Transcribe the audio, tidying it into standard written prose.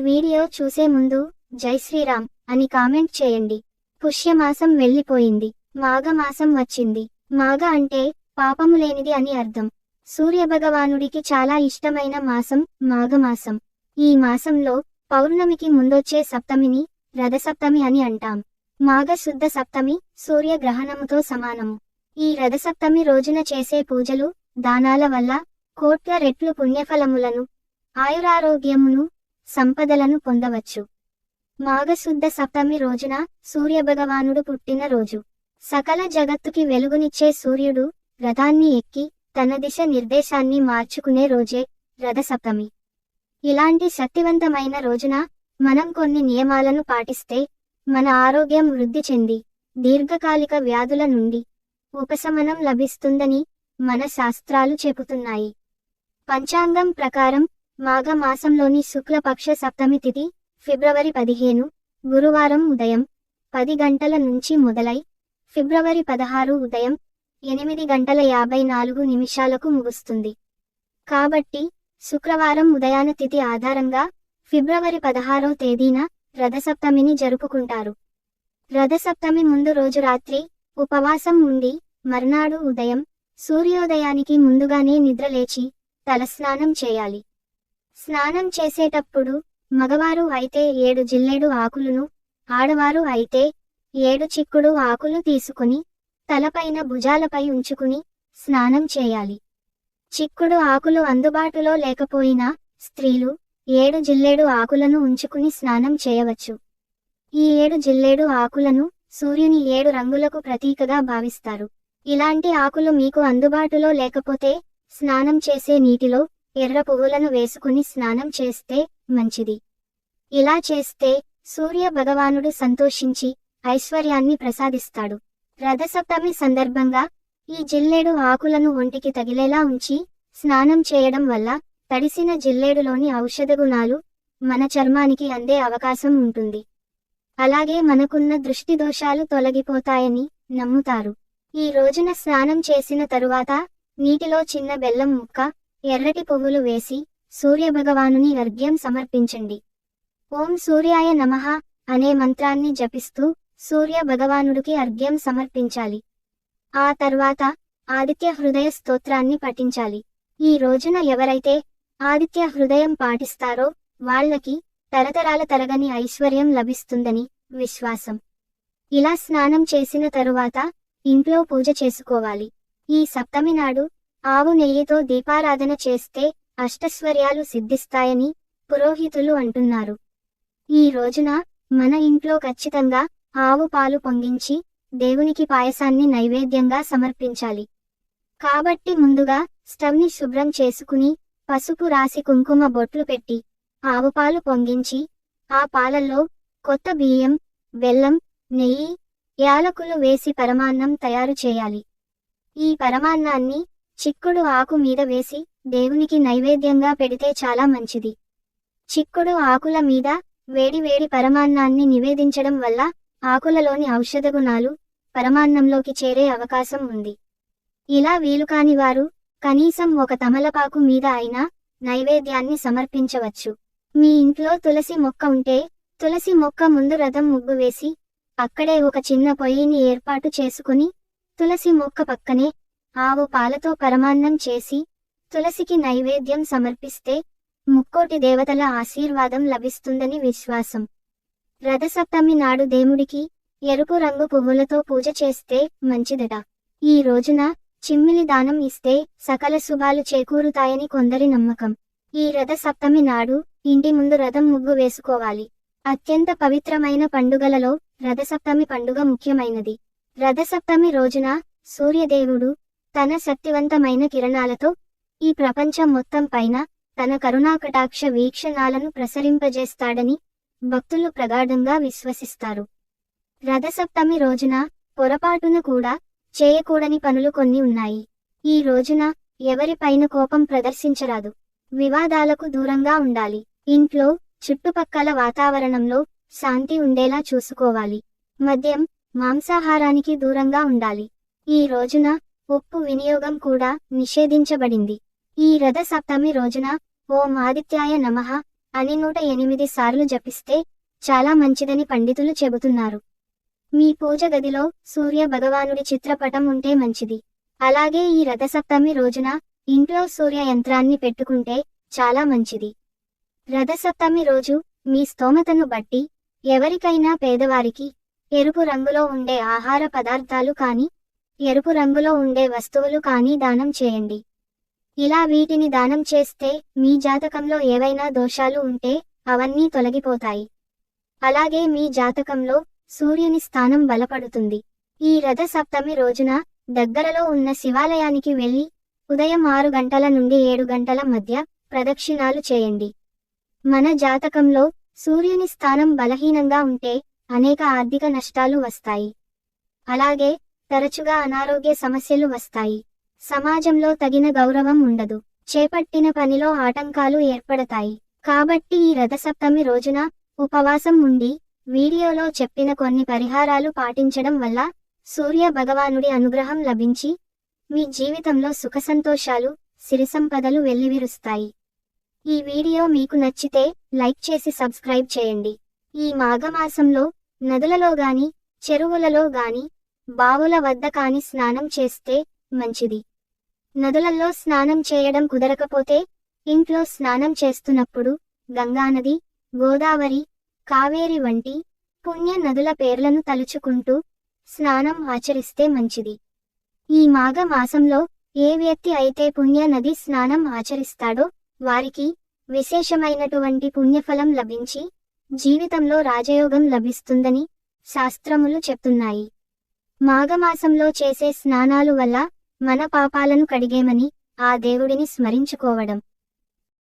Video చూసే ముందు జై శ్రీరామ్ అని కామెంట్ చేయండి. పుష్యమాసం వెళ్ళిపోయింది, మాఘమాసం వచ్చింది. మాఘ అంటే పాపము లేనిది అని అర్థం. సూర్యభగవానుడికి చాలా ఇష్టమైన మాసం మాఘమాసం. ఈ మాసంలో పౌర్ణమికి ముందొచ్చే సప్తమిని రథసప్తమి అని అంటాం. మాఘ శుద్ధ సప్తమి సూర్యగ్రహణముతో సమానము. ఈ రథసప్తమి రోజున చేసే పూజలు, దానాల వల్ల కోట్ల రెట్లు పుణ్యఫలములను, ఆయురారోగ్యమును, సంపదలను పొందవచ్చు. మాఘశుద్ధ సప్తమి రోజున సూర్యభగవానుడు పుట్టిన రోజు. సకల జగత్తుకి వెలుగునిచ్చే సూర్యుడు రథాన్ని ఎక్కి తన దిశ నిర్దేశాన్ని మార్చుకునే రోజే రథసప్తమి. ఇలాంటి శక్తివంతమైన రోజున మనం కొన్ని నియమాలను పాటిస్తే మన ఆరోగ్యం వృద్ధి చెంది దీర్ఘకాలిక వ్యాధుల నుండి ఉపశమనం లభిస్తుందని మన శాస్త్రాలు చెబుతున్నాయి. పంచాంగం ప్రకారం మాఘమాసంలోని శుక్లపక్ష సప్తమి తిథి ఫిబ్రవరి 15 గురువారం ఉదయం 10 గంటల నుంచి మొదలై ఫిబ్రవరి 16 ఉదయం 8:54 ముగుస్తుంది. కాబట్టి శుక్రవారం ఉదయాన తిథి ఆధారంగా ఫిబ్రవరి 16వ తేదీన రథసప్తమిని జరుపుకుంటారు. రథసప్తమి ముందు రోజు రాత్రి ఉపవాసం ఉండి మర్నాడు ఉదయం సూర్యోదయానికి ముందుగానే నిద్రలేచి తలస్నానం చేయాలి. స్నానం చేసేటప్పుడు మగవారు అయితే 7 జిల్లేడు ఆకులను, ఆడవారు అయితే 7 చిక్కుడు ఆకులు తీసుకుని తలపైన భుజాలపై ఉంచుకుని స్నానం చేయాలి. చిక్కుడు ఆకులు అందుబాటులో లేకపోయినా స్త్రీలు 7 జిల్లేడు ఆకులను ఉంచుకుని స్నానం చేయవచ్చు. ఈ 7 జిల్లేడు ఆకులను సూర్యుని 7 రంగులకు ప్రతీకగా భావిస్తారు. ఇలాంటి ఆకులు మీకు అందుబాటులో లేకపోతే స్నానం చేసే నీటిలో ఎర్ర పువ్వులను వేసుకుని స్నానం చేస్తే మంచిది. ఇలా చేస్తే సూర్య భగవానుడు సంతోషించి ఐశ్వర్యాన్ని ప్రసాదిస్తాడు. రథసప్తమి సందర్భంగా ఈ జిల్లేడు ఆకులను ఒంటికి తగిలేలా ఉంచి స్నానం చేయడం వల్ల తడిసిన జిల్లేడులోని ఔషధ గుణాలు మన చర్మానికి అందే అవకాశం ఉంటుంది. అలాగే మనకున్న దృష్టి దోషాలు తొలగిపోతాయని నమ్ముతారు. ఈ రోజున స్నానం చేసిన తరువాత నీటిలో చిన్న బెల్లం ముక్క, ఎర్రటి పువ్వులు వేసి సూర్యభగవానుని అర్ఘ్యం సమర్పించండి. ఓం సూర్యాయ నమః అనే మంత్రాన్ని జపిస్తూ సూర్య భగవానుడికి అర్ఘ్యం సమర్పించాలి. ఆ తర్వాత ఆదిత్య హృదయ స్తోత్రాన్ని పఠించాలి. ఈ రోజున ఎవరైతే ఆదిత్య హృదయం పాటిస్తారో వాళ్ళకి తరతరాల తరగని ఐశ్వర్యం లభిస్తుందని విశ్వాసం. ఇలా స్నానం చేసిన తరువాత ఇంట్లో పూజ చేసుకోవాలి. ఈ సప్తమి నాడు ఆవు నెయ్యితో దీపారాధన చేస్తే అష్టైశ్వర్యాలు సిద్ధిస్తాయని పురోహితులు అంటున్నారు. ఈ రోజున మన ఇంట్లో ఖచ్చితంగా ఆవు పాలు పొంగించి దేవునికి పాయసాన్ని నైవేద్యంగా సమర్పించాలి. కాబట్టి ముందుగా స్టవ్ని శుభ్రం చేసుకుని పసుపు రాసి కుంకుమ బొట్లు పెట్టి ఆవు పాలు పొంగించి ఆ పాలల్లో కొత్త బియ్యం, బెల్లం, నెయ్యి, యాలకులు వేసి పరమాన్నం తయారు చేయాలి. ఈ పరమాన్నాన్ని చిక్కుడు ఆకు మీద వేసి దేవునికి నైవేద్యంగా పెడితే చాలా మంచిది. చిక్కుడు ఆకుల మీద వేడివేడి పరమాన్నాన్ని నివేదించడం వల్ల ఆకులలోని ఔషధ గుణాలు పరమాన్నంలోకి చేరే అవకాశం ఉంది. ఇలా వీలుకాని వారు కనీసం ఒక తమలపాకు మీద అయినా నైవేద్యాన్ని సమర్పించవచ్చు. మీ ఇంట్లో తులసి మొక్క ఉంటే తులసి మొక్క ముందు రథం ముగ్గు వేసి అక్కడే ఒక చిన్న పొయ్యిని ఏర్పాటు చేసుకుని తులసి మొక్క పక్కనే ఆవు పాలతో పరమాన్నం చేసి తులసికి నైవేద్యం సమర్పిస్తే ముక్కోటి దేవతల ఆశీర్వాదం లభిస్తుందని విశ్వాసం. రథసప్తమి నాడు దేవుడికి ఎరుపు రంగు పువ్వులతో పూజ చేస్తే మంచిదట. ఈ రోజున చిమ్మిలి దానం ఇస్తే సకల శుభాలు చేకూరుతాయని కొందరి నమ్మకం. ఈ రథసప్తమి నాడు ఇంటి ముందు రథం ముగ్గు వేసుకోవాలి. అత్యంత పవిత్రమైన పండుగలలో రథసప్తమి పండుగ ముఖ్యమైనది. రథసప్తమి రోజున సూర్యదేవుడు తన శక్తివంతమైన కిరణాలతో ఈ ప్రపంచం మొత్తం పైన తన కరుణాకటాక్ష వీక్షణాలను ప్రసరింపజేస్తాడని భక్తులు ప్రగాఢంగా విశ్వసిస్తారు. రథసప్తమి రోజున పొరపాటున కూడా చేయకూడని పనులు కొన్ని ఉన్నాయి. ఈ రోజున ఎవరిపైన కోపం ప్రదర్శించరాదు. వివాదాలకు దూరంగా ఉండాలి. ఇంట్లో చుట్టుపక్కల వాతావరణంలో శాంతి ఉండేలా చూసుకోవాలి. మద్యం, మాంసాహారానికి దూరంగా ఉండాలి. ఈ రోజున ఉప్పు వినియోగం కూడా నిషేధించబడింది. ఈ రథసప్తమి రోజున ఓం ఆదిత్యాయ నమః అని 108 సార్లు జపిస్తే చాలా మంచిదని పండితులు చెబుతున్నారు. మీ పూజ గదిలో సూర్య భగవానుడి చిత్రపటం ఉంటే మంచిది. అలాగే ఈ రథసప్తమి రోజున ఇంట్లో సూర్య యంత్రాన్ని పెట్టుకుంటే చాలా మంచిది. రథసప్తమి రోజు మీ స్తోమతను బట్టి ఎవరికైనా పేదవారికి ఎరుపు రంగులో ఉండే ఆహార పదార్థాలు కానీ ఎరుపు రంగులో ఉండే వస్తువులు కానీ దానం చేయండి. ఇలా వీటిని దానం చేస్తే మీ జాతకంలో ఏవైనా దోషాలు ఉంటే అవన్నీ తొలగిపోతాయి. అలాగే మీ జాతకంలో సూర్యుని స్థానం బలపడుతుంది. ఈ రథ సప్తమి రోజున దగ్గరలో ఉన్న శివాలయానికి వెళ్లి ఉదయం 6 గంటల నుండి 7 గంటల మధ్య ప్రదక్షిణాలు చేయండి. మన జాతకంలో సూర్యుని స్థానం బలహీనంగా ఉంటే అనేక ఆర్థిక నష్టాలు వస్తాయి. అలాగే తరచుగా అనారోగ్య సమస్యలు వస్తాయి. సమాజంలో తగిన గౌరవం ఉండదు. చేపట్టిన పనిలో ఆటంకాలు ఏర్పడతాయి. కాబట్టి ఈ రథసప్తమి రోజున ఉపవాసం ఉండి వీడియోలో చెప్పిన కొన్ని పరిహారాలు పాటించడం వల్ల సూర్య భగవానుడి అనుగ్రహం లభించి మీ జీవితంలో సుఖసంతోషాలు, సిరిసంపదలు వెల్లివిరుస్తాయి. ఈ వీడియో మీకు నచ్చితే లైక్ చేసి సబ్స్క్రైబ్ చేయండి. ఈ మాఘమాసంలో నదులలో గాని, చెరువులలో గాని, బావుల వద్ద కాని స్నానం చేస్తే మంచిది. నదులలో స్నానం చేయడం కుదరకపోతే ఇంట్లో స్నానం చేస్తున్నప్పుడు గంగానది, గోదావరి, కావేరి వంటి పుణ్య నదుల పేర్లను తలుచుకుంటూ స్నానం ఆచరిస్తే మంచిది. ఈ మాఘ మాసంలో ఏ వ్యక్తి అయితే పుణ్య నది స్నానం ఆచరిస్తాడో వారికి విశేషమైనటువంటి పుణ్యఫలం లభించి జీవితంలో రాజయోగం లభిస్తుందని శాస్త్రములు చెప్తున్నాయి. మాఘమాసంలో చేసే స్నానాలు వల్ల మన పాపాలను కడిగేమని ఆ దేవుడిని స్మరించుకోవడం